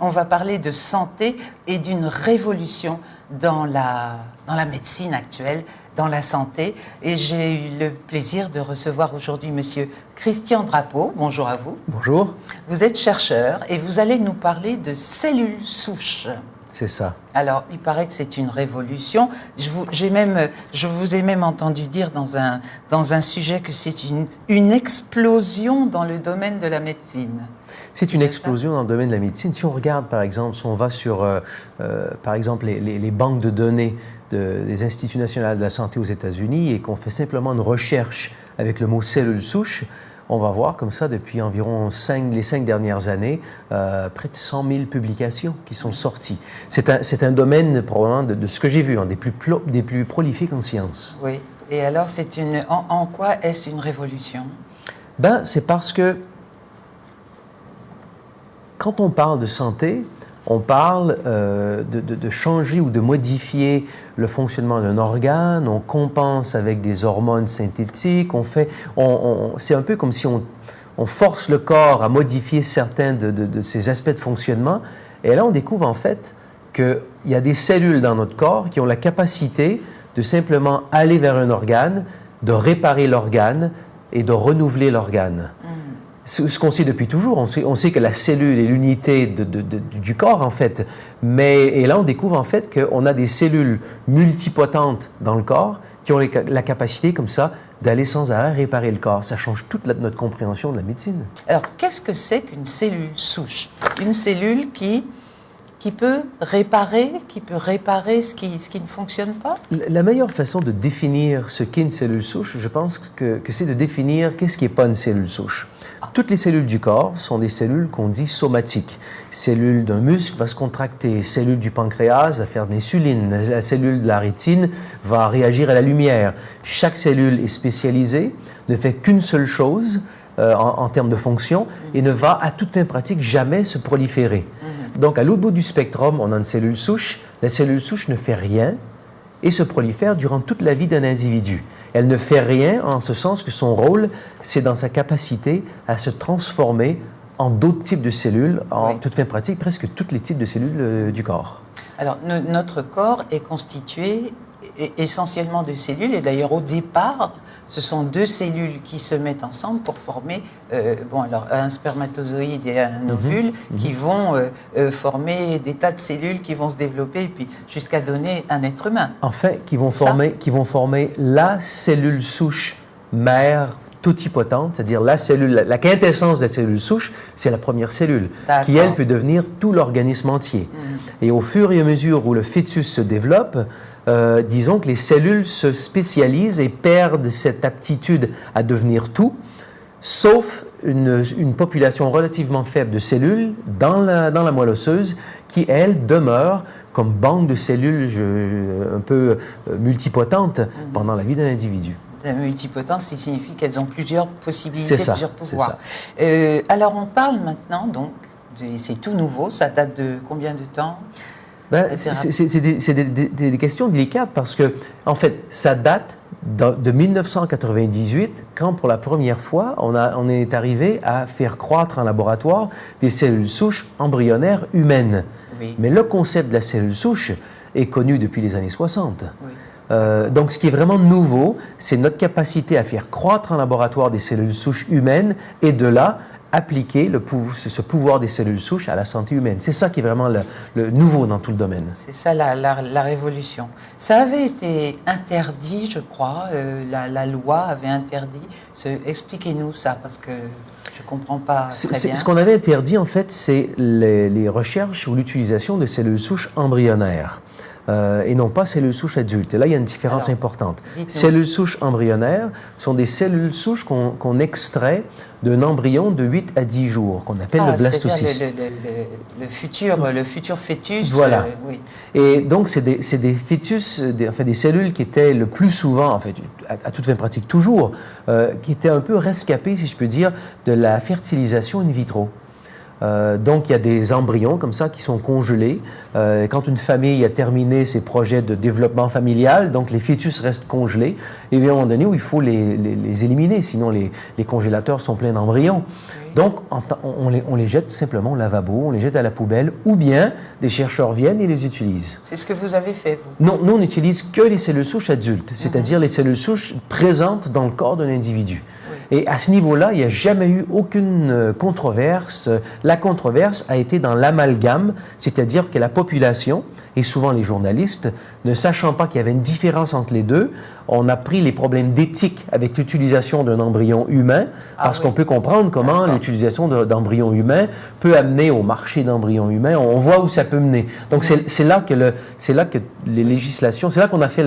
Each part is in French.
On va parler de santé et d'une révolution dans la médecine actuelle, dans la santé. Et j'ai eu le plaisir de recevoir aujourd'hui Monsieur Christian Drapeau. Bonjour à vous. Bonjour. Vous êtes chercheur et vous allez nous parler de cellules souches. C'est ça. Alors, il paraît que c'est une révolution. Je vous ai même entendu dire dans un sujet que c'est une explosion dans le domaine de la médecine. C'est une explosion dans le domaine de la médecine. Si on regarde, par exemple, si on va sur, par exemple, les banques de données des Instituts nationaux de la santé aux États-Unis et qu'on fait simplement une recherche avec le mot cellules souches, on va voir comme ça, depuis environ les 5 dernières années, près de 100 000 publications qui sont sorties. C'est un domaine, probablement, de ce que j'ai vu, des plus prolifiques en sciences. Oui. Et alors, en quoi est-ce une révolution? C'est parce que quand on parle de santé, on parle de changer ou de modifier le fonctionnement d'un organe, on compense avec des hormones synthétiques, c'est un peu comme si on force le corps à modifier certains de ses aspects de fonctionnement. Et là, on découvre en fait qu'il y a des cellules dans notre corps qui ont la capacité de simplement aller vers un organe, de réparer l'organe et de renouveler l'organe. Ce qu'on sait depuis toujours, on sait que la cellule est l'unité du corps, en fait. Et là, on découvre, en fait, qu'on a des cellules multipotentes dans le corps qui ont la capacité, comme ça, d'aller sans arrêt réparer le corps. Ça change toute notre compréhension de la médecine. Alors, qu'est-ce que c'est qu'une cellule souche? Une cellule qui peut réparer ce qui ne fonctionne pas? La meilleure façon de définir ce qu'est une cellule souche, je pense que c'est de définir qu'est-ce qui n'est pas une cellule souche. Toutes les cellules du corps sont des cellules qu'on dit somatiques. Cellule d'un muscle va se contracter, cellule du pancréas va faire de l'insuline, la cellule de la rétine va réagir à la lumière. Chaque cellule est spécialisée, ne fait qu'une seule chose en termes de fonction et ne va à toute fin pratique jamais se proliférer. Donc à l'autre bout du spectrum, on a une cellule souche. La cellule souche ne fait rien et se prolifère durant toute la vie d'un individu. Elle ne fait rien en ce sens que son rôle, c'est dans sa capacité à se transformer en d'autres types de cellules, en toute fin pratique, presque tous les types de cellules du corps. Alors, notre corps est constitué essentiellement de cellules, et d'ailleurs au départ, ce sont deux cellules qui se mettent ensemble pour former un spermatozoïde et un ovule qui vont former des tas de cellules qui vont se développer et puis jusqu'à donner un être humain. En fait, qui vont former la cellule souche mère totipotente, c'est-à-dire la quintessence de la cellule souche, c'est la première cellule, qui, elle, peut devenir tout l'organisme entier. Et au fur et à mesure où le fœtus se développe, disons que les cellules se spécialisent et perdent cette aptitude à devenir tout, sauf une population relativement faible de cellules dans la moelle osseuse qui, elle, demeure comme banque de cellules un peu multipotentes pendant la vie d'un individu. La multipotence, ça signifie qu'elles ont plusieurs possibilités, plusieurs pouvoirs. Alors, on parle maintenant, donc, c'est tout nouveau, ça date de combien de temps? C'est des questions délicates parce que, en fait, ça date de 1998, quand pour la première fois, on est arrivé à faire croître en laboratoire des cellules souches embryonnaires humaines. Oui. Mais le concept de la cellule souche est connu depuis les années 60. Oui. Donc, ce qui est vraiment nouveau, c'est notre capacité à faire croître en laboratoire des cellules souches humaines et de là, appliquer ce pouvoir des cellules souches à la santé humaine. C'est ça qui est vraiment le nouveau dans tout le domaine. C'est ça la révolution. Ça avait été interdit, je crois, la loi avait interdit. Expliquez-nous ça, parce que je ne comprends pas très bien. Ce qu'on avait interdit, en fait, c'est les recherches ou l'utilisation de cellules souches embryonnaires. Et non pas cellules souches adultes. Et là, il y a une différence importante. Cellules souches embryonnaires sont des cellules souches qu'on extrait d'un embryon de 8 à 10 jours, qu'on appelle le blastocyste. Le futur fœtus. Voilà. Oui. Et donc, c'est des fœtus, des cellules qui étaient le plus souvent, en fait, à toute fin pratique toujours, qui étaient un peu rescapées, si je peux dire, de la fertilisation in vitro. Donc, il y a des embryons comme ça qui sont congelés. Quand une famille a terminé ses projets de développement familial, donc les fœtus restent congelés. Et il y a un moment donné où il faut les éliminer, sinon les congélateurs sont pleins d'embryons. Oui. Donc, on les jette simplement au lavabo, on les jette à la poubelle, ou bien des chercheurs viennent et les utilisent. C'est ce que vous avez fait, vous? Non, nous, on n'utilise que les cellules souches adultes, c'est-à-dire les cellules souches présentes dans le corps d'un individu. Et à ce niveau-là, il n'y a jamais eu aucune controverse. La controverse a été dans l'amalgame, c'est-à-dire que la population, et souvent les journalistes, ne sachant pas qu'il y avait une différence entre les deux, on a pris les problèmes d'éthique avec l'utilisation d'un embryon humain, parce qu'on peut comprendre comment l'utilisation d'embryons humains peut amener au marché d'embryons humains. On voit où ça peut mener. Donc c'est là que les législations, c'est là qu'on a fait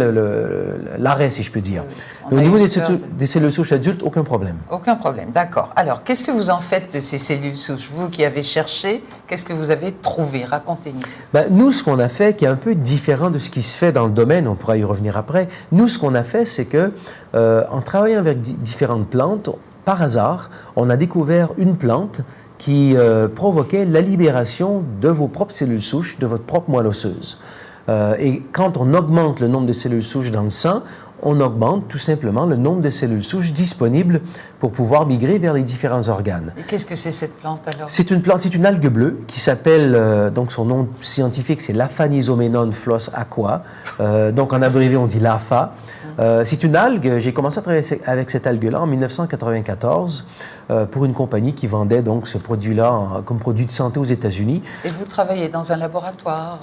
l'arrêt, si je peux dire. Au niveau des cellules souches adultes, aucun problème. Aucun problème, d'accord. Alors, qu'est-ce que vous en faites de ces cellules souches? Vous qui avez cherché, qu'est-ce que vous avez trouvé? Racontez-nous. Ben, nous, ce qu'on a fait, qui est un peu différent de ce qui se fait dans le domaine, on pourra y revenir après, nous, ce qu'on a fait, c'est que, en travaillant avec différentes plantes, par hasard, on a découvert une plante qui provoquait la libération de vos propres cellules souches, de votre propre moelle osseuse. Et quand on augmente le nombre de cellules souches dans le sang, on augmente tout simplement le nombre de cellules souches disponibles pour pouvoir migrer vers les différents organes. Et qu'est-ce que c'est cette plante alors? C'est une plante, c'est une algue bleue qui s'appelle, donc son nom scientifique c'est l'Aphanisomennone floss aqua, donc en abrévé on dit l'APHA. C'est une algue, j'ai commencé à travailler avec cette algue-là en 1994 pour une compagnie qui vendait donc ce produit-là comme produit de santé aux États-Unis. Et vous travaillez dans un laboratoire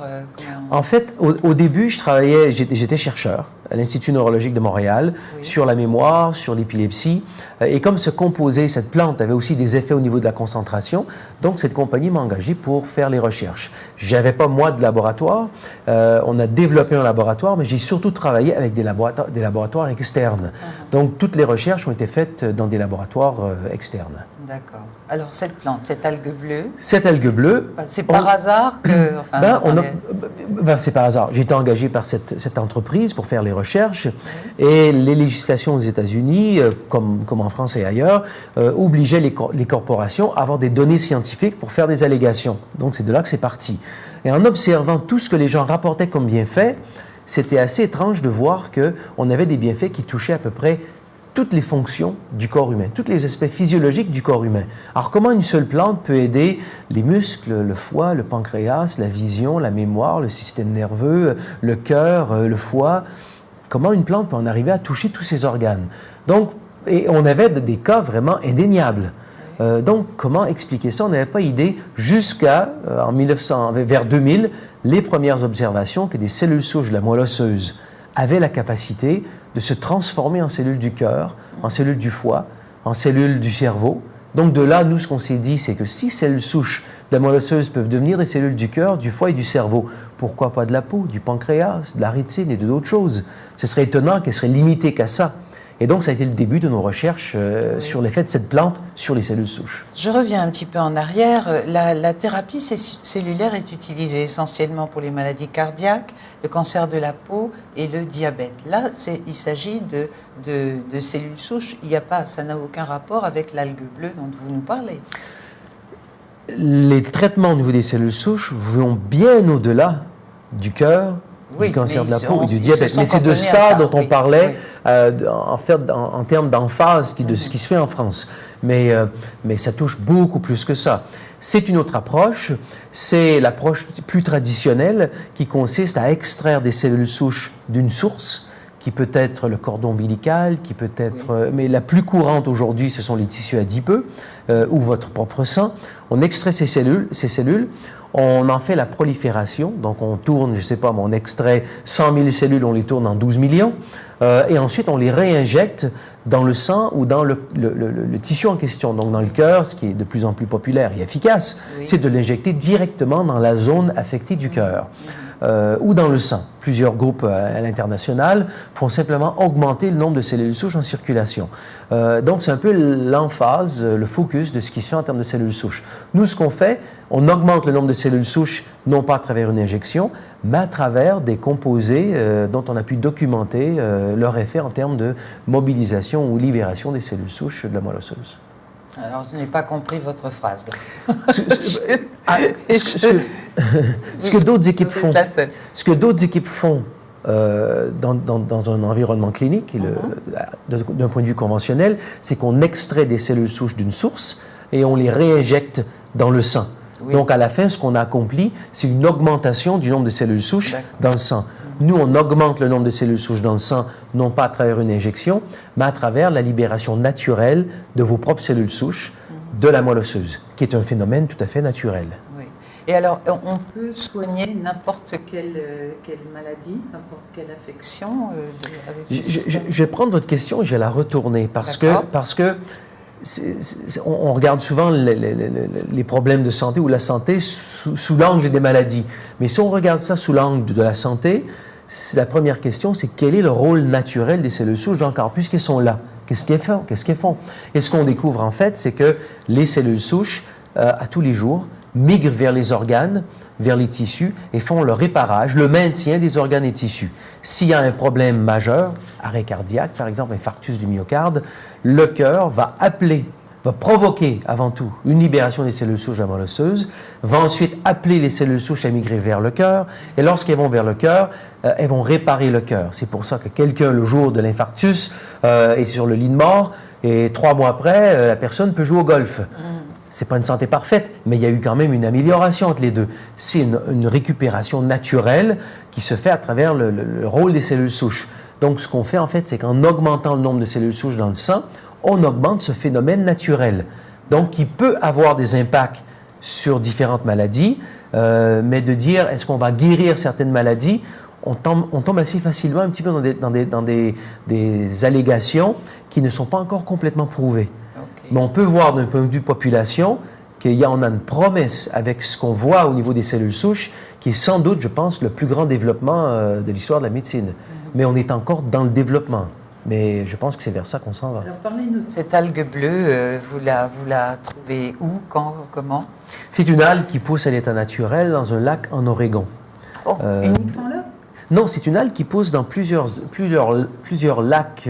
En fait, au début, j'étais chercheur à l'Institut neurologique de Montréal sur la mémoire, sur l'épilepsie. Et comme ce composé, cette plante avait aussi des effets au niveau de la concentration, donc cette compagnie m'a engagé pour faire les recherches. J'avais pas moi de laboratoire, on a développé un laboratoire, mais j'ai surtout travaillé avec des laboratoires externes. Donc toutes les recherches ont été faites dans des laboratoires externes. D'accord. Alors cette plante, cette algue bleue... Cette algue bleue... C'est par hasard que... c'est par hasard. J'ai été engagé par cette entreprise pour faire les recherches et les législations aux États-Unis, comme en France et ailleurs, obligeaient les corporations à avoir des données scientifiques pour faire des allégations. Donc c'est de là que c'est parti. Et en observant tout ce que les gens rapportaient comme bienfaits, c'était assez étrange de voir qu'on avait des bienfaits qui touchaient à peu près toutes les fonctions du corps humain, tous les aspects physiologiques du corps humain. Alors, comment une seule plante peut aider les muscles, le foie, le pancréas, la vision, la mémoire, le système nerveux, le cœur, le foie? Comment une plante peut en arriver à toucher tous ces organes? Donc, et on avait des cas vraiment indéniables. Donc, comment expliquer ça? On n'avait pas idée jusqu'à, vers 2000, les premières observations que des cellules souches de la moelle osseuse avaient la capacité de se transformer en cellules du cœur, en cellules du foie, en cellules du cerveau. Donc de là, nous, ce qu'on s'est dit, c'est que si cellules souches de la moelle osseuse peuvent devenir des cellules du cœur, du foie et du cerveau, pourquoi pas de la peau, du pancréas, de la rétine et d'autres choses? Ce serait étonnant qu'elles seraient limitées qu'à ça. Et donc, ça a été le début de nos recherches sur l'effet de cette plante sur les cellules souches. Je reviens un petit peu en arrière. La thérapie cellulaire est utilisée essentiellement pour les maladies cardiaques, le cancer de la peau et le diabète. Là, il s'agit de cellules souches. Ça n'a aucun rapport avec l'algue bleue dont vous nous parlez. Les traitements au niveau des cellules souches vont bien au-delà du cœur, du cancer de la peau et du diabète. Mais c'est de ça dont on parlait, en fait, en termes d'emphase de ce qui se fait en France. Mais ça touche beaucoup plus que ça. C'est une autre approche. C'est l'approche plus traditionnelle qui consiste à extraire des cellules souches d'une source, qui peut être le cordon ombilical, qui peut être... mais la plus courante aujourd'hui, ce sont les tissus adipeux ou votre propre sang. On extrait ces cellules, on en fait la prolifération, donc on tourne, je ne sais pas, on extrait 100 000 cellules, on les tourne en 12 millions, et ensuite on les réinjecte dans le sang ou dans le tissu en question, donc dans le cœur, ce qui est de plus en plus populaire et efficace, c'est de l'injecter directement dans la zone affectée du cœur. Ou dans le sang. Plusieurs groupes à l'international font simplement augmenter le nombre de cellules souches en circulation. Donc, c'est un peu l'emphase, le focus de ce qui se fait en termes de cellules souches. Nous, ce qu'on fait, on augmente le nombre de cellules souches, non pas à travers une injection, mais à travers des composés dont on a pu documenter leur effet en termes de mobilisation ou libération des cellules souches de la moelle osseuse. Alors, je n'ai pas compris votre phrase. Ce que d'autres équipes font, dans un environnement clinique, d'un point de vue conventionnel, c'est qu'on extrait des cellules souches d'une source et on les réinjecte dans le sang. Oui. Donc, à la fin, ce qu'on a accompli, c'est une augmentation du nombre de cellules souches dans le sang. Nous, on augmente le nombre de cellules souches dans le sang, non pas à travers une injection, mais à travers la libération naturelle de vos propres cellules souches de la moelle osseuse, qui est un phénomène tout à fait naturel. Oui. Et alors, on peut soigner n'importe quelle maladie, n'importe quelle affection avec ce système? Je vais prendre votre question et je vais la retourner parce que on regarde souvent les problèmes de santé ou la santé sous l'angle des maladies. Mais si on regarde ça sous l'angle de la santé, la première question, c'est quel est le rôle naturel des cellules souches dans le corps, puisqu'elles sont là. Qu'est-ce qu'elles font? Et ce qu'on découvre en fait, c'est que les cellules souches, à tous les jours, migrent vers les organes, vers les tissus et font le réparage, le maintien des organes et tissus. S'il y a un problème majeur, arrêt cardiaque, par exemple, infarctus du myocarde, le cœur va provoquer avant tout une libération des cellules souches de la moelle osseuse, va ensuite appeler les cellules souches à migrer vers le cœur, et lorsqu'elles vont vers le cœur, elles vont réparer le cœur. C'est pour ça que quelqu'un, le jour de l'infarctus, est sur le lit de mort, et 3 mois après, la personne peut jouer au golf. C'est pas une santé parfaite, mais il y a eu quand même une amélioration entre les deux. C'est une récupération naturelle qui se fait à travers le rôle des cellules souches. Donc, ce qu'on fait, en fait, c'est qu'en augmentant le nombre de cellules souches dans le sang, on augmente ce phénomène naturel. Donc, qui peut avoir des impacts sur différentes maladies, mais de dire, est-ce qu'on va guérir certaines maladies, on tombe assez facilement un petit peu dans des allégations qui ne sont pas encore complètement prouvées. Mais on peut voir d'un point de vue population qu'on a une promesse avec ce qu'on voit au niveau des cellules souches qui est sans doute, je pense, le plus grand développement de l'histoire de la médecine. Mais on est encore dans le développement. Mais je pense que c'est vers ça qu'on s'en va. Alors parlez-nous de cette algue bleue. Vous la trouvez où, quand, comment? C'est une algue qui pousse à l'état naturel dans un lac en Oregon. Oh, uniquement là? Non, c'est une algue qui pousse dans plusieurs lacs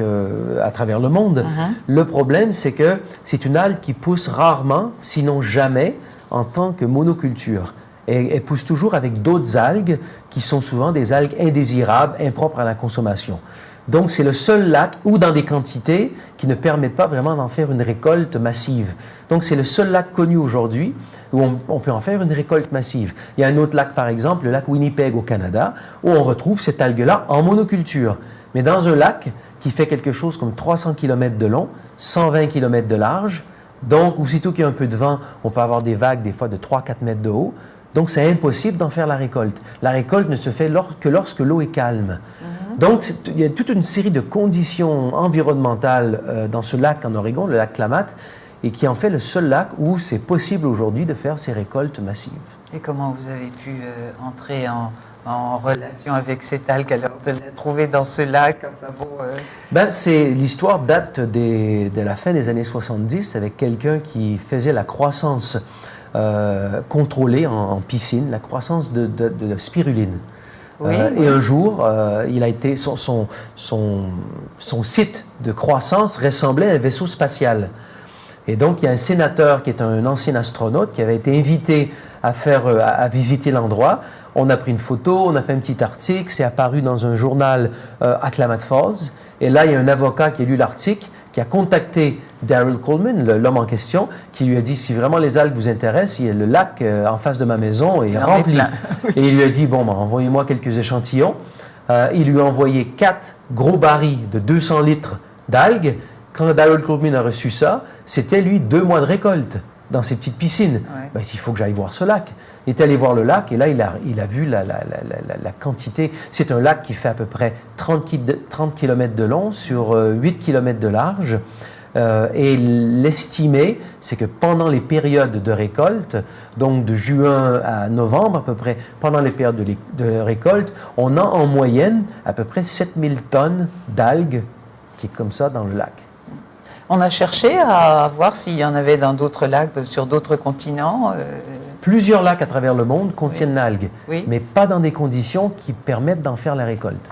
à travers le monde. Le problème, c'est que c'est une algue qui pousse rarement, sinon jamais, en tant que monoculture. Et elle pousse toujours avec d'autres algues qui sont souvent des algues indésirables, impropres à la consommation. Donc, c'est le seul lac, ou dans des quantités qui ne permettent pas vraiment d'en faire une récolte massive. Donc, c'est le seul lac connu aujourd'hui où on peut en faire une récolte massive. Il y a un autre lac, par exemple, le lac Winnipeg au Canada, où on retrouve cette algue-là en monoculture. Mais dans un lac qui fait quelque chose comme 300 km de long, 120 km de large, donc aussitôt qu'il y a un peu de vent, on peut avoir des vagues des fois de 3-4 mètres de haut. Donc, c'est impossible d'en faire la récolte. La récolte ne se fait que lorsque l'eau est calme. Donc, il y a toute une série de conditions environnementales dans ce lac en Oregon, le lac Klamath, et qui en fait le seul lac où c'est possible aujourd'hui de faire ces récoltes massives. Et comment vous avez pu entrer en relation avec cette algue, alors de la trouver dans ce lac? Enfin, bon, l'histoire date de la fin des années 70 avec quelqu'un qui faisait la croissance contrôlée en piscine, la croissance de spiruline. Oui, et un jour, il a été, son site de croissance ressemblait à un vaisseau spatial. Et donc, il y a un sénateur qui est un ancien astronaute qui avait été invité à visiter l'endroit. On a pris une photo, on a fait un petit article, c'est apparu dans un journal à Klamath Falls. Et là, il y a un avocat qui a lu l'article, qui a contacté Daryl Coleman, l'homme en question, qui lui a dit, si vraiment les algues vous intéressent, le lac en face de ma maison est rempli. Et il lui a dit, bon, envoyez-moi quelques échantillons. Il lui a envoyé 4 gros barils de 200 litres d'algues. Quand Daryl Coleman a reçu ça, c'était, lui, 2 mois de récolte dans ces petites piscines. Ouais. Il faut que j'aille voir ce lac. Il est allé voir le lac et là, il a vu la quantité. C'est un lac qui fait à peu près 30 km de long sur 8 km de large. Et l'estimé, c'est que pendant les périodes de récolte, donc de juin à novembre à peu près, pendant les périodes de récolte, on a en moyenne à peu près 7000 tonnes d'algues qui est comme ça dans le lac. On a cherché à voir s'il y en avait dans d'autres lacs, sur d'autres continents. Plusieurs lacs à travers le monde contiennent l'algue, mais pas dans des conditions qui permettent d'en faire la récolte.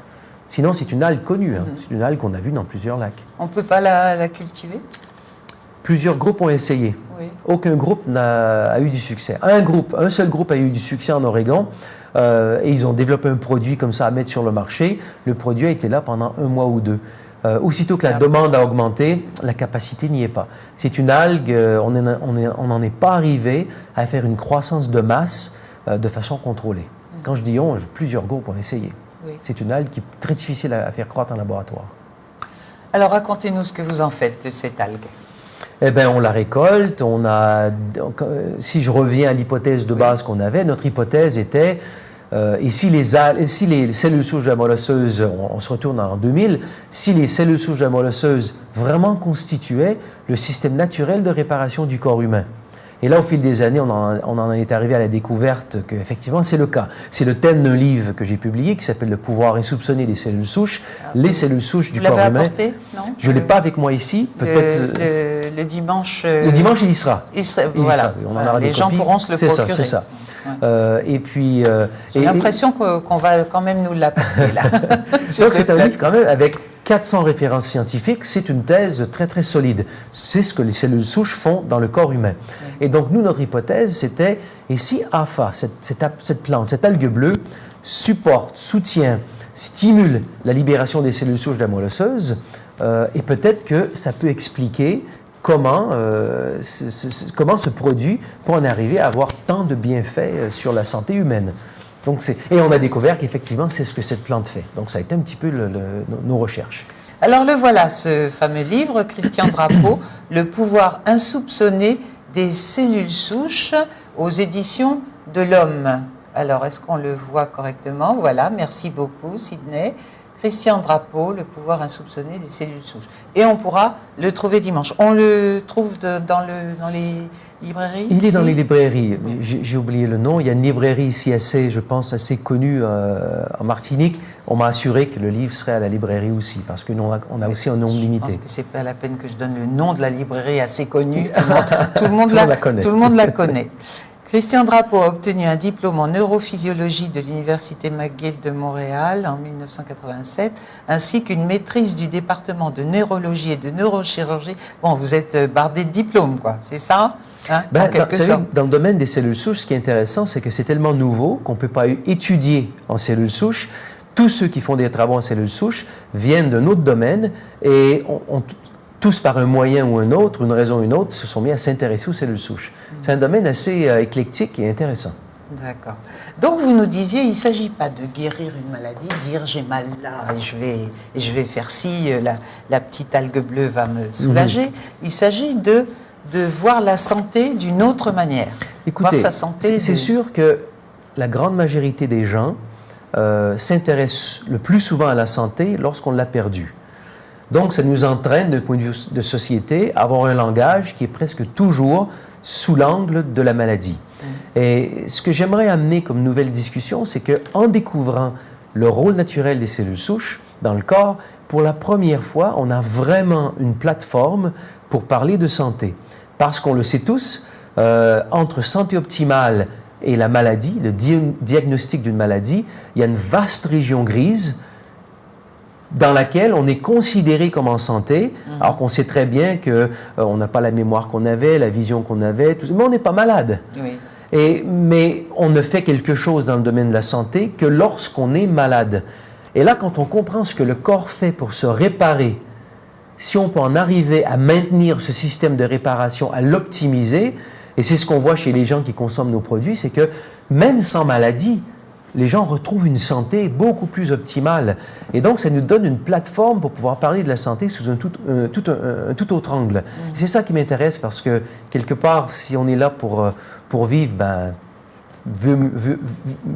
Sinon, c'est une algue connue. C'est une algue qu'on a vue dans plusieurs lacs. On ne peut pas la cultiver? Plusieurs groupes ont essayé. Oui. Aucun groupe n'a eu du succès. Un seul groupe a eu du succès en Oregon. Et ils ont développé un produit comme ça à mettre sur le marché. Le produit a été là pendant 1 mois ou 2. Aussitôt que la demande a augmenté, la capacité n'y est pas. C'est une algue, on n'en est pas arrivé à faire une croissance de masse de façon contrôlée. Quand je dis on, plusieurs groupes ont essayé. Oui. C'est une algue qui est très difficile à faire croître en laboratoire. Alors racontez-nous ce que vous en faites de cette algue. Eh bien, on la récolte. Si je reviens à l'hypothèse de base qu'on avait, notre hypothèse était, et si les cellules souches de la moelle osseuse, on se retourne en 2000, si les cellules souches de la moelle osseuse vraiment constituaient le système naturel de réparation du corps humain. Et là, au fil des années, on en est arrivé à la découverte qu'effectivement, c'est le cas. C'est le thème d'un livre que j'ai publié qui s'appelle « Le pouvoir insoupçonné des cellules souches », les cellules souches du corps humain. Vous l'avez apporté, non? Je ne l'ai pas avec moi ici, peut-être... Le dimanche... Le dimanche, il y sera. Voilà. On en aura des les gens copies. pourront se le procurer. C'est ça. Ouais. Et puis... J'ai l'impression qu'on va quand même nous l'apporter, là. Donc, c'est un livre quand même avec 400 références scientifiques. C'est une thèse très, très solide. C'est ce que les cellules souches font dans le corps humain. Et donc, nous, notre hypothèse, c'était, et si AFA, cette plante, cette algue bleue, supporte, soutient, stimule la libération des cellules souches de la moelle osseuse, et peut-être que ça peut expliquer comment ce produit peut en arriver à avoir tant de bienfaits sur la santé humaine. Donc et on a découvert qu'effectivement, c'est ce que cette plante fait. Donc, ça a été un petit peu nos recherches. Alors, le voilà, ce fameux livre, Christian Drapeau, « Le pouvoir insoupçonné des cellules souches » aux éditions de l'Homme. Alors, est-ce qu'on le voit correctement? Voilà, merci beaucoup, Sidney. Christian Drapeau, Le pouvoir insoupçonné des cellules souches. Et on pourra le trouver dimanche. On le trouve dans les librairies? Il est dans les librairies. J'ai oublié le nom. Il y a une librairie ici je pense, assez connue en Martinique. On m'a assuré que le livre serait à la librairie aussi, parce qu'on a aussi un nombre limité. Je pense que ce n'est pas la peine que je donne le nom de la librairie assez connue. Tout le monde la connaît. Christian Drapeau a obtenu un diplôme en neurophysiologie de l'Université McGill de Montréal en 1987, ainsi qu'une maîtrise du département de neurologie et de neurochirurgie. Bon, vous êtes bardé de diplômes, quoi, c'est ça, hein, en quelque sorte. Dans le domaine des cellules souches, ce qui est intéressant, c'est que c'est tellement nouveau qu'on ne peut pas étudier en cellules souches. Tous ceux qui font des travaux en cellules souches viennent d'un autre domaine et tous par un moyen ou un autre, une raison ou une autre, se sont mis à s'intéresser aux cellules souches. C'est un domaine assez éclectique et intéressant. D'accord. Donc vous nous disiez, il ne s'agit pas de guérir une maladie, dire j'ai mal là et je vais faire ci, la petite algue bleue va me soulager. Il s'agit de voir la santé d'une autre manière. Écoutez, c'est sûr que la grande majorité des gens s'intéressent le plus souvent à la santé lorsqu'on l'a perdue. Donc, ça nous entraîne, d'un point de vue de société, à avoir un langage qui est presque toujours sous l'angle de la maladie. Et ce que j'aimerais amener comme nouvelle discussion, c'est qu'en découvrant le rôle naturel des cellules souches dans le corps, pour la première fois, on a vraiment une plateforme pour parler de santé. Parce qu'on le sait tous, entre santé optimale et la maladie, le diagnostic d'une maladie, il y a une vaste région grise dans laquelle on est considéré comme en santé, alors qu'on sait très bien qu'on n'a pas la mémoire qu'on avait, la vision qu'on avait, tout ça, mais on n'est pas malade. Oui. Mais on ne fait quelque chose dans le domaine de la santé que lorsqu'on est malade. Et là, quand on comprend ce que le corps fait pour se réparer, si on peut en arriver à maintenir ce système de réparation, à l'optimiser, et c'est ce qu'on voit chez les gens qui consomment nos produits, c'est que même sans maladie, les gens retrouvent une santé beaucoup plus optimale. Et donc, ça nous donne une plateforme pour pouvoir parler de la santé sous un tout autre angle. C'est ça qui m'intéresse parce que, quelque part, si on est là pour vivre, ben,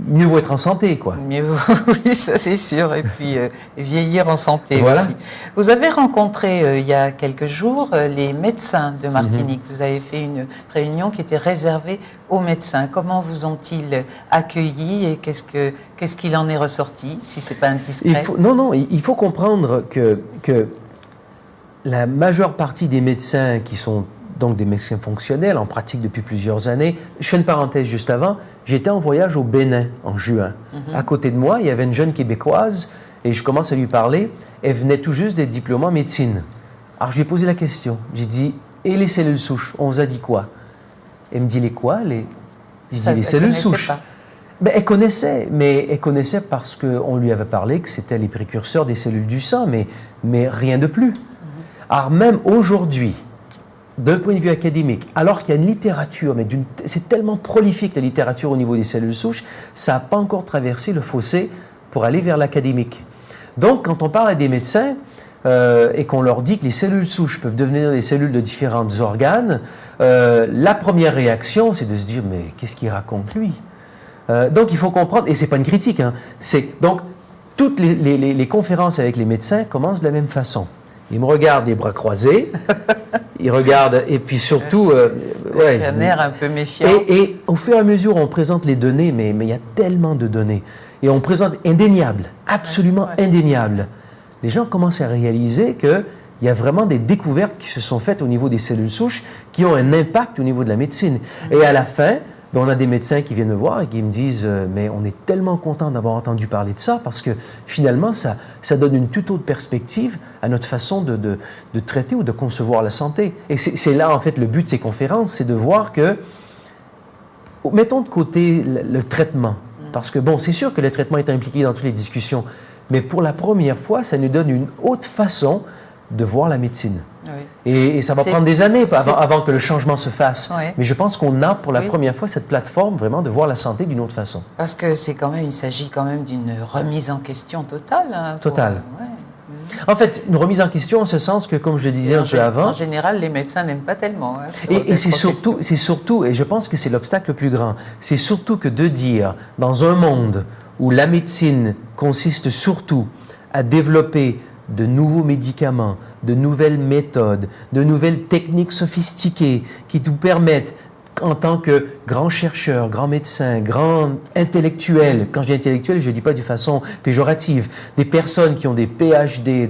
mieux vaut être en santé, quoi. Mieux vaut, oui, ça c'est sûr. Et puis, vieillir en santé voilà. aussi. Vous avez rencontré, il y a quelques jours, les médecins de Martinique. Vous avez fait une réunion qui était réservée aux médecins. Comment vous ont-ils accueillis et qu'est-ce qu'il en est ressorti, si ce n'est pas indiscret? Il faut comprendre que la majeure partie des médecins qui sont donc des médecins fonctionnels, en pratique depuis plusieurs années. Je fais une parenthèse juste avant. J'étais en voyage au Bénin en juin. À côté de moi, il y avait une jeune Québécoise et je commence à lui parler. Elle venait tout juste d'être diplômée en médecine. Alors, je lui ai posé la question. J'ai dit, et les cellules souches, on vous a dit quoi? Elle me dit, les quoi? Je dis, les cellules souches. Pas. Ben, elle connaissait, mais elle connaissait parce qu'on lui avait parlé que c'était les précurseurs des cellules du sang, mais rien de plus. Alors même aujourd'hui, d'un point de vue académique, alors qu'il y a une littérature, mais c'est tellement prolifique la littérature au niveau des cellules souches, ça n'a pas encore traversé le fossé pour aller vers l'académique. Donc, quand on parle à des médecins et qu'on leur dit que les cellules souches peuvent devenir des cellules de différents organes, la première réaction, c'est de se dire, mais qu'est-ce qu'il raconte lui? Donc, il faut comprendre, et ce n'est pas une critique, hein, donc, toutes les conférences avec les médecins commencent de la même façon. Ils me regardent les bras croisés, ils regardent, et puis surtout... ouais, un air un peu méfiant. Et au fur et à mesure, on présente les données, mais il y a tellement de données, et on présente indéniable, absolument indéniable. Les gens commencent à réaliser qu'il y a vraiment des découvertes qui se sont faites au niveau des cellules souches qui ont un impact au niveau de la médecine. Et à la fin... Ben, on a des médecins qui viennent me voir et qui me disent mais on est tellement content d'avoir entendu parler de ça parce que finalement, ça donne une toute autre perspective à notre façon de traiter ou de concevoir la santé. Et c'est là, en fait, le but de ces conférences, c'est de voir que, mettons de côté le traitement, parce que, bon, c'est sûr que le traitement est impliqué dans toutes les discussions, mais pour la première fois, ça nous donne une autre façon de voir la médecine. Oui. Et ça va prendre des années avant que le changement se fasse. Oui. Mais je pense qu'on a pour la première fois cette plateforme vraiment de voir la santé d'une autre façon. Parce que il s'agit quand même d'une remise en question totale. Hein, totale. En fait, une remise en question en ce sens que, comme je le disais un peu avant... En général, les médecins n'aiment pas tellement. Hein, et c'est surtout, et je pense que c'est l'obstacle le plus grand, c'est surtout que de dire, dans un monde où la médecine consiste surtout à développer de nouveaux médicaments, de nouvelles méthodes, de nouvelles techniques sophistiquées qui nous permettent, en tant que grands chercheurs, grands médecins, grands intellectuels, quand je dis intellectuels, je ne dis pas de façon péjorative, des personnes qui ont des PhD,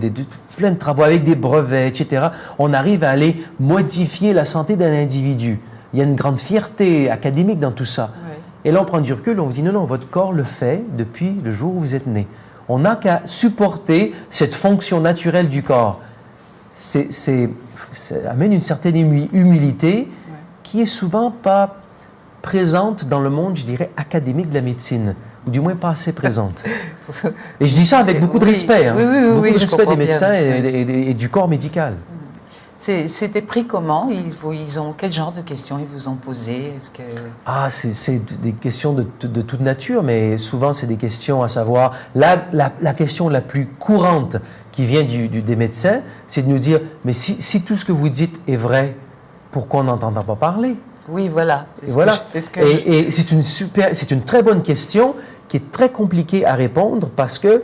plein de travaux avec des brevets, etc., on arrive à aller modifier la santé d'un individu. Il y a une grande fierté académique dans tout ça. Oui. Et là, on prend du recul, on vous dit non, votre corps le fait depuis le jour où vous êtes né. On n'a qu'à supporter cette fonction naturelle du corps. Ça amène une certaine humilité qui est souvent pas présente dans le monde, je dirais, académique de la médecine, ou du moins pas assez présente. Et je dis ça avec beaucoup de respect, hein, beaucoup de respect des médecins et du corps médical. C'était pris comment? Quel genre de questions ils vous ont posé? C'est des questions de toute nature, mais souvent c'est des questions à savoir... La question la plus courante qui vient des médecins, c'est de nous dire, mais si tout ce que vous dites est vrai, pourquoi on n'entend pas parler? Oui, voilà. Et c'est une très bonne question qui est très compliquée à répondre parce que,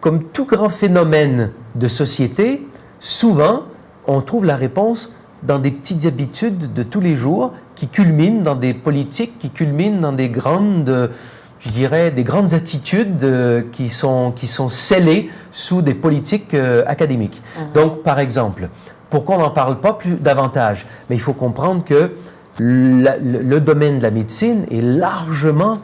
comme tout grand phénomène de société, souvent, on trouve la réponse dans des petites habitudes de tous les jours qui culminent dans des politiques, qui culminent dans des grandes, je dirais, des grandes attitudes qui sont scellées sous des politiques académiques. Donc, par exemple, pourquoi on n'en parle pas davantage? Mais il faut comprendre que le domaine de la médecine est largement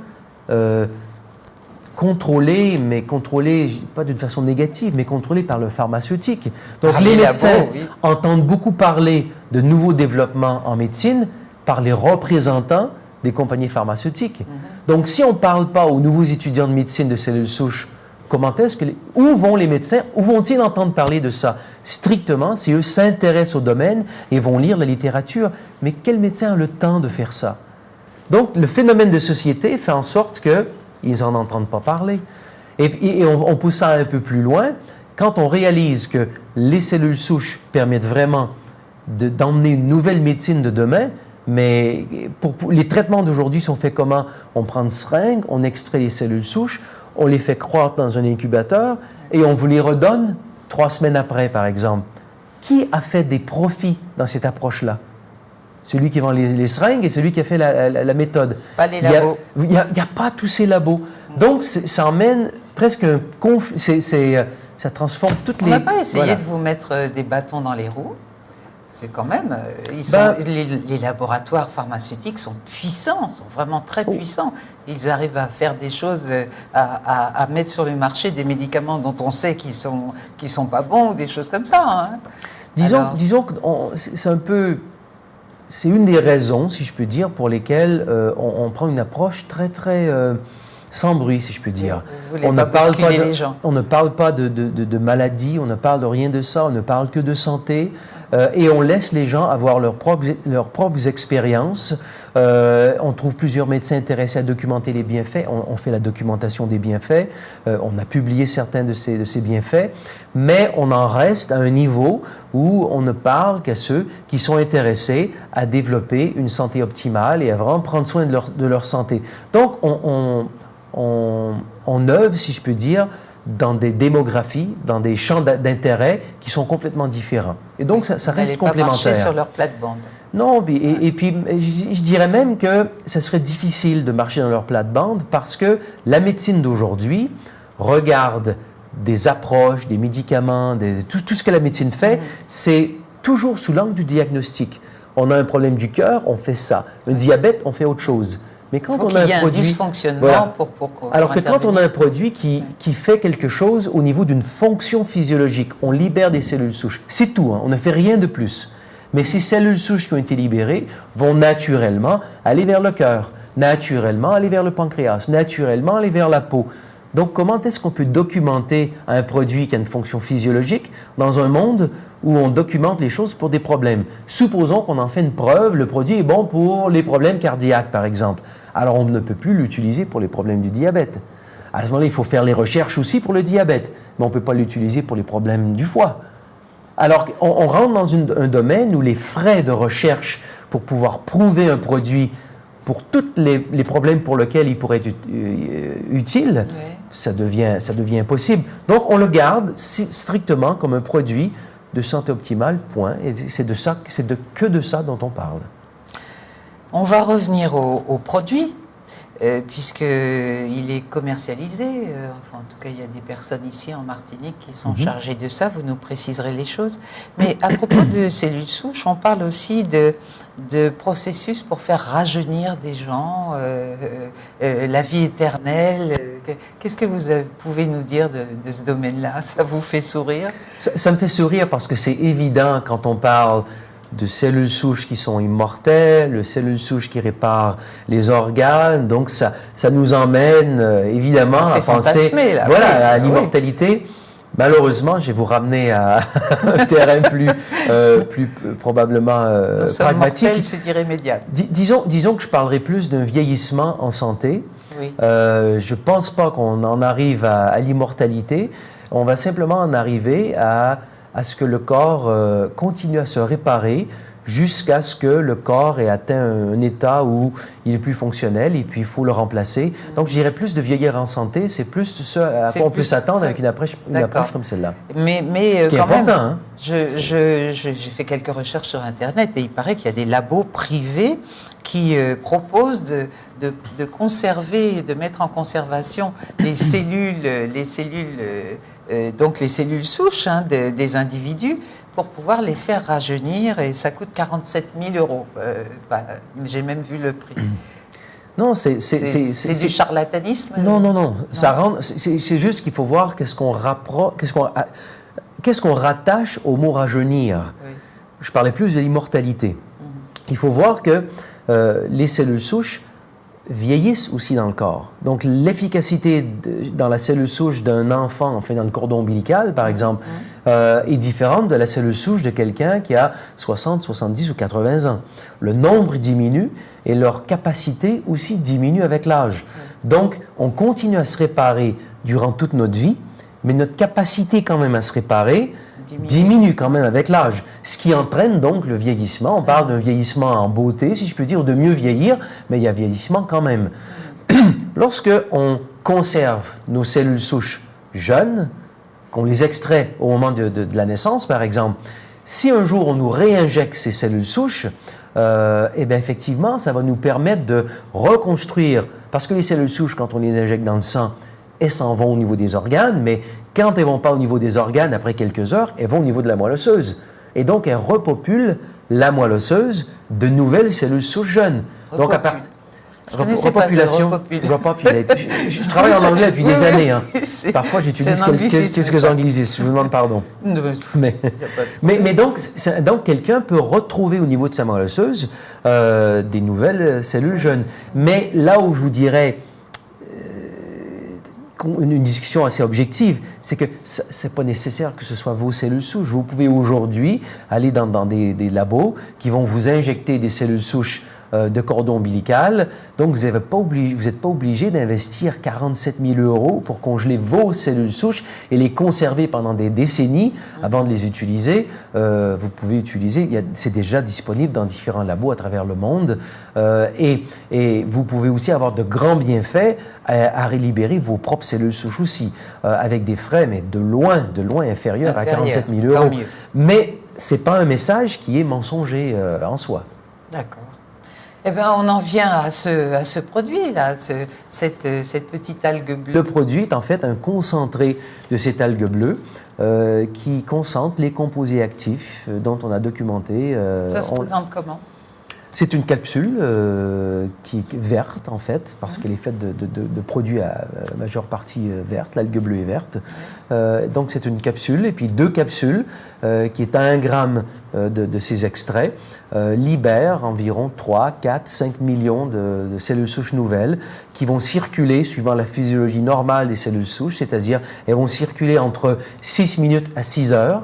contrôlé, mais contrôlé, pas d'une façon négative, mais contrôlé par le pharmaceutique. Donc les médecins entendent beaucoup parler de nouveaux développements en médecine par les représentants des compagnies pharmaceutiques. Donc si on ne parle pas aux nouveaux étudiants de médecine de cellules souches, où vont les médecins, où vont-ils entendre parler de ça? Strictement, si eux s'intéressent au domaine et vont lire la littérature. Mais quel médecin a le temps de faire ça? Donc le phénomène de société fait en sorte que ils n'en entendent pas parler. Et on pousse ça un peu plus loin. Quand on réalise que les cellules souches permettent vraiment d'emmener une nouvelle médecine de demain, mais les traitements d'aujourd'hui sont faits comment? On prend une seringue, on extrait les cellules souches, on les fait croître dans un incubateur et on vous les redonne 3 semaines après, par exemple. Qui a fait des profits dans cette approche-là? Celui qui vend les seringues et celui qui a fait la méthode. Pas les labos. Il n'y a pas tous ces labos. Donc, ça emmène presque un ça transforme toutes les... On n'a pas essayé de vous mettre des bâtons dans les roues? C'est quand même... les laboratoires pharmaceutiques sont puissants, sont vraiment très puissants. Ils arrivent à faire des choses, à mettre sur le marché des médicaments dont on sait qu'ils sont pas bons ou des choses comme ça. Hein. Disons que c'est un peu... c'est une des raisons, si je peux dire, pour lesquelles on prend une approche très, très sans bruit, si je peux dire. On ne parle pas les gens. On ne parle pas de maladie, on ne parle de rien de ça, on ne parle que de santé. Et on laisse les gens avoir leurs propres expériences. On trouve plusieurs médecins intéressés à documenter les bienfaits. On fait la documentation des bienfaits. On a publié certains de ces bienfaits. Mais on en reste à un niveau où on ne parle qu'à ceux qui sont intéressés à développer une santé optimale et à vraiment prendre soin de leur santé. Donc, on œuvre, si je peux dire, dans des démographies, dans des champs d'intérêt qui sont complètement différents. Et donc, ça reste complémentaire. Pas marcher sur leur plate-bande. Non, et puis je dirais même que ça serait difficile de marcher dans leur plate-bande parce que la médecine d'aujourd'hui regarde des approches, des médicaments, tout ce que la médecine fait, c'est toujours sous l'angle du diagnostic. On a un problème du cœur, on fait ça. Un diabète, on fait autre chose. Mais quand on a un produit, dysfonctionnement voilà. pour Alors que quand on a un produit qui fait quelque chose au niveau d'une fonction physiologique, on libère des cellules souches. C'est tout, hein, on ne fait rien de plus. Mais ces cellules souches qui ont été libérées vont naturellement aller vers le cœur, naturellement aller vers le pancréas, naturellement aller vers la peau. Donc, comment est-ce qu'on peut documenter un produit qui a une fonction physiologique dans un monde où on documente les choses pour des problèmes? Supposons qu'on en fait une preuve, le produit est bon pour les problèmes cardiaques, par exemple. Alors, on ne peut plus l'utiliser pour les problèmes du diabète. À ce moment-là, il faut faire les recherches aussi pour le diabète, mais on ne peut pas l'utiliser pour les problèmes du foie. Alors, on rentre dans un domaine où les frais de recherche pour pouvoir prouver un produit pour tous les problèmes pour lesquels il pourrait être utile, ça devient impossible. Donc, on le garde strictement comme un produit de santé optimale, point. Et c'est que de ça dont on parle. On va revenir au produit, puisqu'il est commercialisé. Enfin, en tout cas, il y a des personnes ici en Martinique qui sont chargées de ça. Vous nous préciserez les choses. Mais à propos de cellules souches, on parle aussi de processus pour faire rajeunir des gens, la vie éternelle. Qu'est-ce que vous pouvez nous dire de ce domaine-là? Ça vous fait sourire? Ça me fait sourire parce que c'est évident quand on parle de cellules souches qui sont immortelles, de cellules souches qui réparent les organes. Donc, ça nous emmène évidemment à penser à l'immortalité. Oui. Malheureusement, je vais vous ramener à un terrain plus probablement pragmatique. C'est irrémédiable. Disons que je parlerai plus d'un vieillissement en santé. Oui. Je ne pense pas qu'on en arrive à l'immortalité. On va simplement en arriver à ce que le corps continue à se réparer jusqu'à ce que le corps ait atteint un état où il est plus fonctionnel et puis il faut le remplacer. Donc, je dirais plus de vieillir en santé, c'est plus ce à quoi on peut s'attendre avec une approche comme celle-là. Mais ce qui est important, hein? J'ai fait quelques recherches sur Internet et il paraît qu'il y a des labos privés qui proposent de conserver, de mettre en conservation les cellules souches des individus pour pouvoir les faire rajeunir, et ça coûte 47 000 €. J'ai même vu le prix. Non, c'est du charlatanisme. Non. C'est juste qu'il faut voir qu'est-ce qu'on rattache au mot rajeunir. Oui. Je parlais plus de l'immortalité. Il faut voir que les cellules souches vieillissent aussi dans le corps. Donc, l'efficacité dans la cellule souche d'un enfant, enfin dans le cordon ombilical, par exemple, est différente de la cellule souche de quelqu'un qui a 60, 70 ou 80 ans. Le nombre diminue et leur capacité aussi diminue avec l'âge. Donc, on continue à se réparer durant toute notre vie, mais notre capacité quand même à se réparer diminue quand même avec l'âge, ce qui entraîne donc le vieillissement. On parle d'un vieillissement en beauté, si je peux dire, de mieux vieillir, mais il y a vieillissement quand même. Lorsque on conserve nos cellules souches jeunes, qu'on les extrait au moment de la naissance, par exemple, si un jour on nous réinjecte ces cellules souches, eh bien effectivement, ça va nous permettre de reconstruire, parce que les cellules souches, quand on les injecte dans le sang, elles s'en vont au niveau des organes, mais quand elles ne vont pas au niveau des organes, après quelques heures, elles vont au niveau de la moelle osseuse. Et donc, elles repopulent la moelle osseuse de nouvelles cellules souches jeunes. Donc, Je connaissais pas Repopulate. Je travaille en anglais depuis des années. Hein. Parfois, j'utilise quelques anglicismes. Je vous demande pardon. Mais donc quelqu'un peut retrouver au niveau de sa moelle osseuse des nouvelles cellules jeunes. Mais là où je vous dirais une discussion assez objective, c'est que ce n'est pas nécessaire que ce soit vos cellules souches. Vous pouvez aujourd'hui aller dans des labos qui vont vous injecter des cellules souches de cordon ombilical. Donc, vous n'êtes pas obligé d'investir 47 000 € pour congeler vos cellules souches et les conserver pendant des décennies avant de les utiliser. Vous pouvez utiliser, c'est déjà disponible dans différents labos à travers le monde. Et vous pouvez aussi avoir de grands bienfaits à relibérer vos propres cellules souches aussi, avec des frais, mais de loin inférieurs à 47 000 €. Mais ce n'est pas un message qui est mensonger en soi. D'accord. Eh bien, on en vient à ce produit-là, cette petite algue bleue. Le produit est en fait un concentré de cette algue bleue qui concentre les composés actifs dont on a documenté. Ça se présente comment? C'est une capsule qui est verte, en fait, parce qu'elle est faite de produits à majeure partie verte. L'algue bleue est verte. Donc, c'est une capsule, et puis 2 capsules qui est à 1 gramme de ces extraits libèrent environ 3, 4, 5 millions de cellules souches nouvelles qui vont circuler suivant la physiologie normale des cellules souches, c'est-à-dire elles vont circuler entre 6 minutes à 6 heures.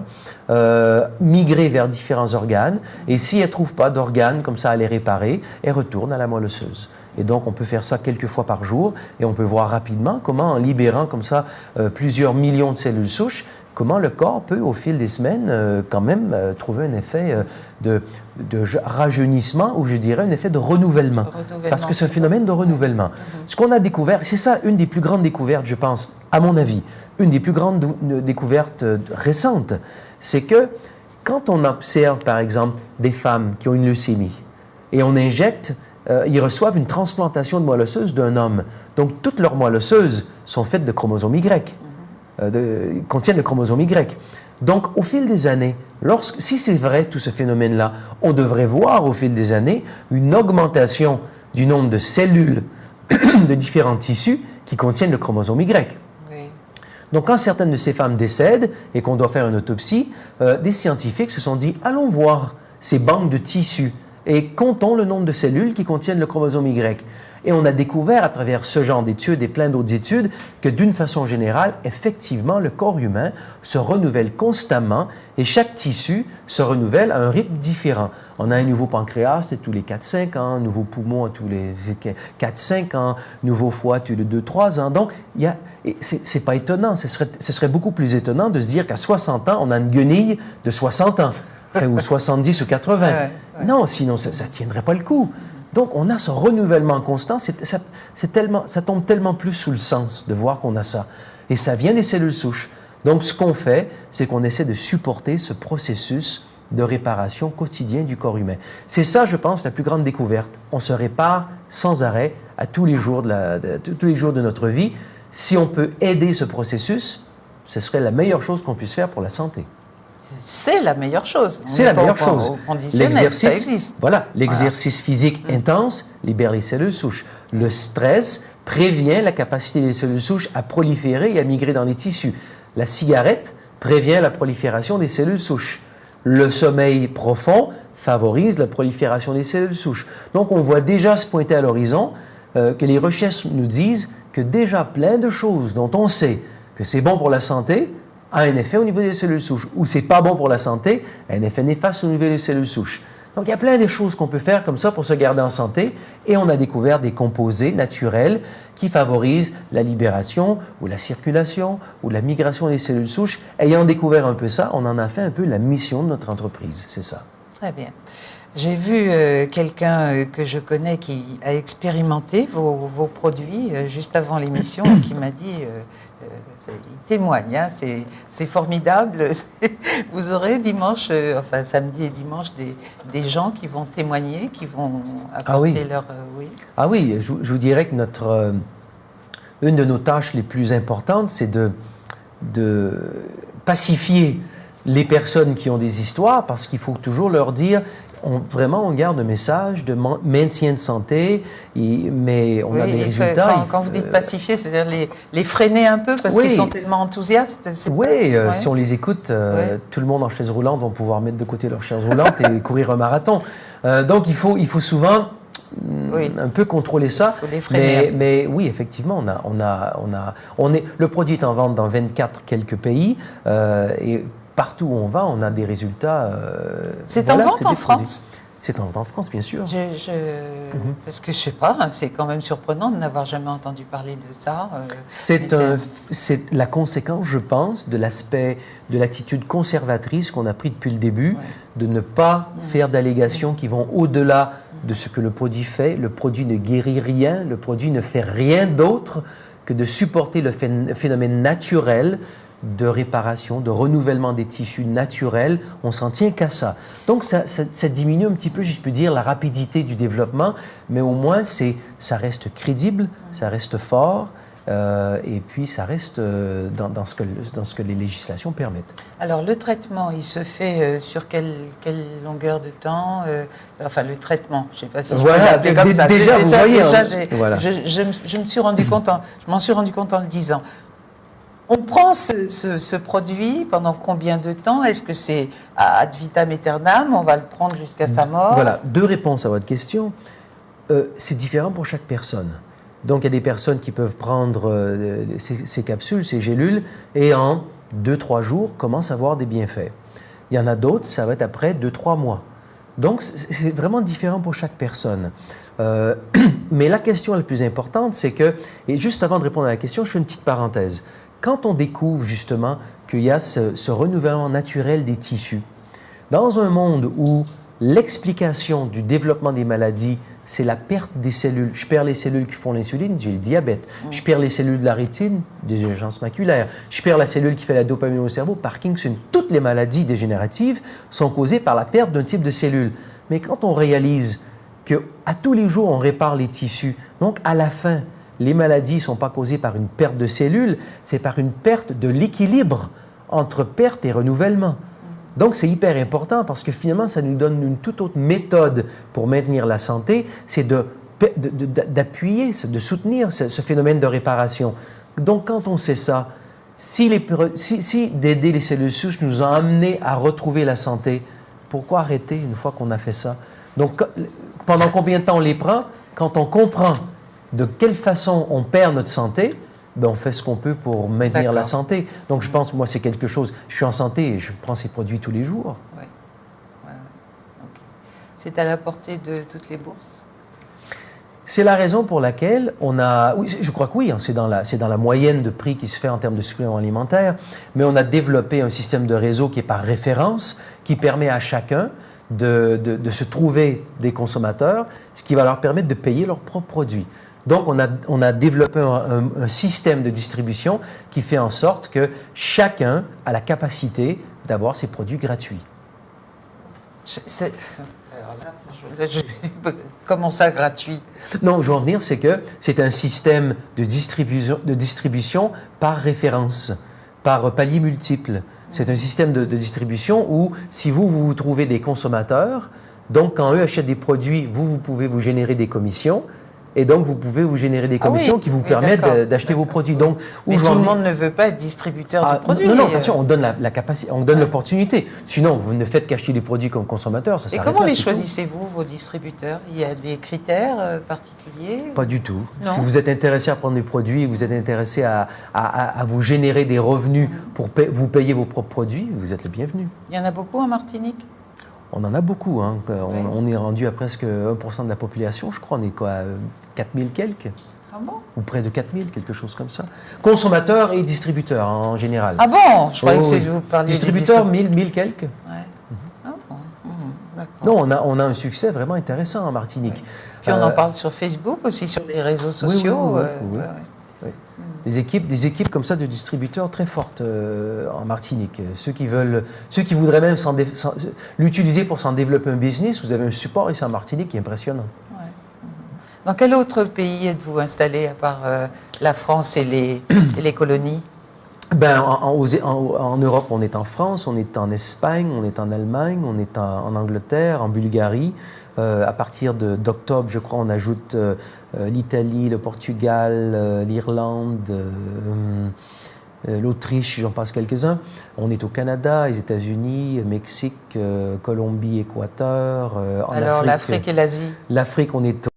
Migrer vers différents organes, et si elles ne trouvent pas d'organes comme ça à les réparer, elles retournent à la moelle osseuse. Et donc, on peut faire ça quelques fois par jour, et on peut voir rapidement comment, en libérant comme ça plusieurs millions de cellules souches, comment le corps peut, au fil des semaines, quand même trouver un effet de rajeunissement, ou je dirais un effet de renouvellement. Parce que c'est un phénomène de renouvellement. Ce qu'on a découvert, c'est ça une des plus grandes découvertes, je pense, à mon avis, une des plus grandes découvertes récentes, c'est que quand on observe, par exemple, des femmes qui ont une leucémie, et on injecte, ils reçoivent une transplantation de moelle osseuse d'un homme. Donc, toutes leurs moelles osseuses sont faites de chromosome Y, contiennent le chromosome Y. Donc, au fil des années, si c'est vrai tout ce phénomène-là, on devrait voir au fil des années une augmentation du nombre de cellules de différents tissus qui contiennent le chromosome Y. Donc, quand certaines de ces femmes décèdent et qu'on doit faire une autopsie, des scientifiques se sont dit, allons voir ces banques de tissus et comptons le nombre de cellules qui contiennent le chromosome Y. Et on a découvert à travers ce genre d'études et plein d'autres études que d'une façon générale, effectivement, le corps humain se renouvelle constamment et chaque tissu se renouvelle à un rythme différent. On a un nouveau pancréas tous les 4-5 ans, un nouveau poumon tous les 4-5 ans, nouveau foie tous les 2-3 ans. Donc, c'est pas étonnant. Ce serait beaucoup plus étonnant de se dire qu'à 60 ans, on a une guenille de 60 ans, ou 70 ou 80. Non, sinon, ça ne tiendrait pas le coup. Donc, on a ce renouvellement constant. Ça tombe tellement plus sous le sens de voir qu'on a ça. Et ça vient des cellules souches. Donc, ce qu'on fait, c'est qu'on essaie de supporter ce processus de réparation quotidien du corps humain. C'est ça, je pense, la plus grande découverte. On se répare sans arrêt à tous les jours de notre vie. Si on peut aider ce processus, ce serait la meilleure chose qu'on puisse faire pour la santé. C'est la meilleure chose. C'est la meilleure chose. L'exercice, voilà, l'exercice physique intense libère les cellules souches. Le stress prévient la capacité des cellules souches à proliférer et à migrer dans les tissus. La cigarette prévient la prolifération des cellules souches. Le sommeil profond favorise la prolifération des cellules souches. Donc, on voit déjà se pointer à l'horizon que les recherches nous disent que déjà plein de choses dont on sait que c'est bon pour la santé a un effet au niveau des cellules souches, ou c'est pas bon pour la santé, a un effet néfaste au niveau des cellules souches. Donc, il y a plein de choses qu'on peut faire comme ça pour se garder en santé, et on a découvert des composés naturels qui favorisent la libération ou la circulation ou la migration des cellules souches. Ayant découvert un peu ça, on en a fait un peu la mission de notre entreprise, c'est ça. Très bien. J'ai vu quelqu'un que je connais qui a expérimenté vos produits juste avant l'émission, qui m'a dit, il témoigne, hein, c'est formidable. Vous aurez dimanche, enfin samedi et dimanche, des gens qui vont témoigner, qui vont apporter leur... oui. Ah oui, je vous dirais que une de nos tâches les plus importantes, c'est de pacifier les personnes qui ont des histoires, parce qu'il faut toujours leur dire... vraiment, on garde un message de maintien de santé, mais on a des résultats. Quand vous dites pacifier, c'est-à-dire les freiner un peu parce qu'ils sont tellement enthousiastes. Oui, si on les écoute, tout le monde en chaise roulante va pouvoir mettre de côté leur chaise roulante et courir un marathon. Donc, il faut souvent un peu contrôler ça. Il faut les freiner. Mais oui, effectivement, le produit est en vente dans 24 quelques pays et partout où on va, on a des résultats. C'est en vente en France? C'est en vente en France, bien sûr. Parce que je ne sais pas, c'est quand même surprenant de n'avoir jamais entendu parler de ça. C'est la conséquence, je pense, de l'attitude conservatrice qu'on a pris depuis le début, de ne pas faire d'allégations qui vont au-delà de ce que le produit fait. Le produit ne guérit rien, le produit ne fait rien d'autre que de supporter le phénomène naturel de réparation, de renouvellement des tissus naturels. On s'en tient qu'à ça. Donc, ça diminue un petit peu, je peux dire, la rapidité du développement, mais au moins, ça reste crédible, ça reste fort, et puis ça reste dans ce que les législations permettent. Alors, le traitement, il se fait sur quelle longueur de temps? Enfin, le traitement, je ne sais pas si je peux l'appeler comme ça. Déjà, vous voyez, je m'en suis rendu compte en le disant. On prend ce produit pendant combien de temps? Est-ce que c'est ad vitam aeternam? On va le prendre jusqu'à sa mort? Voilà, 2 réponses à votre question. C'est différent pour chaque personne. Donc, il y a des personnes qui peuvent prendre ces capsules, ces gélules, et en 2-3 jours, commencent à avoir des bienfaits. Il y en a d'autres, ça va être après 2-3 mois. Donc, c'est vraiment différent pour chaque personne. Mais la question la plus importante, c'est que, et juste avant de répondre à la question, je fais une petite parenthèse. Quand on découvre justement qu'il y a ce renouvellement naturel des tissus, dans un monde où l'explication du développement des maladies, c'est la perte des cellules. Je perds les cellules qui font l'insuline, j'ai le diabète. Je perds les cellules de la rétine, dégénérescence maculaire. Je perds la cellule qui fait la dopamine au cerveau, Parkinson. Toutes les maladies dégénératives sont causées par la perte d'un type de cellule. Mais quand on réalise qu'à tous les jours, on répare les tissus, donc à la fin, les maladies ne sont pas causées par une perte de cellules, c'est par une perte de l'équilibre entre perte et renouvellement. Donc, c'est hyper important parce que finalement, ça nous donne une toute autre méthode pour maintenir la santé, c'est d'appuyer, de soutenir ce phénomène de réparation. Donc, quand on sait ça, si d'aider les cellules souches nous a amené à retrouver la santé, pourquoi arrêter une fois qu'on a fait ça? Donc, pendant combien de temps on les prend? Quand on comprend de quelle façon on perd notre santé, ben on fait ce qu'on peut pour maintenir la santé. Donc, je pense, moi, c'est quelque chose... Je suis en santé et je prends ces produits tous les jours. Oui. Okay. C'est à la portée de toutes les bourses? C'est la raison pour laquelle on a... Oui, je crois que oui, hein, c'est dans la moyenne de prix qui se fait en termes de suppléments alimentaires, mais on a développé un système de réseau qui est par référence, qui permet à chacun de se trouver des consommateurs, ce qui va leur permettre de payer leurs propres produits. Donc, on a développé un système de distribution qui fait en sorte que chacun a la capacité d'avoir ses produits gratuits. Comment ça, gratuit? Non, je veux en venir, c'est que c'est un système de distribution par référence, par palier multiple. C'est un système de distribution où, si vous trouvez des consommateurs, donc quand eux achètent des produits, vous pouvez vous générer des commissions. Et donc, vous pouvez vous générer des commissions qui vous permettent d'acheter vos produits. Donc, mais tout le monde ne veut pas être distributeur du produit. Non, attention, on donne la capacité, on donne l'opportunité. Sinon, vous ne faites qu'acheter des produits comme consommateur. Ça s'arrête là. Et comment les choisissez-vous, vos distributeurs? Il y a des critères particuliers? Pas du tout. Si vous êtes intéressé à prendre des produits, vous êtes intéressé à vous générer des revenus pour vous payer vos propres produits, vous êtes le bienvenu. Il y en a beaucoup en Martinique? On en a beaucoup. Hein. On est rendu à presque 1% de la population, je crois. On est quoi, 4000 quelques? Ah bon? Ou près de 4000, quelque chose comme ça. Consommateurs et distributeurs en général. Ah bon? Je croyais que vous parliez distributeurs, 1000 quelques. Ouais. Ah bon. D'accord. Non, on a un succès vraiment intéressant en Martinique. Ouais. Puis on en parle sur Facebook aussi, sur les réseaux sociaux. Oui. Des équipes comme ça de distributeurs très fortes en Martinique. Ceux qui voudraient même l'utiliser pour s'en développer un business, vous avez un support ici en Martinique qui est impressionnant. Ouais. Dans quel autre pays êtes-vous installé à part la France et les colonies? Ben, en Europe, on est en France, on est en Espagne, on est en Allemagne, on est en Angleterre, en Bulgarie. À partir d'octobre, je crois, on ajoute l'Italie, le Portugal, l'Irlande, l'Autriche, j'en passe quelques-uns. On est au Canada, les États-Unis, Mexique, Colombie, Équateur. Alors l'Afrique et l'Asie? L'Afrique, on est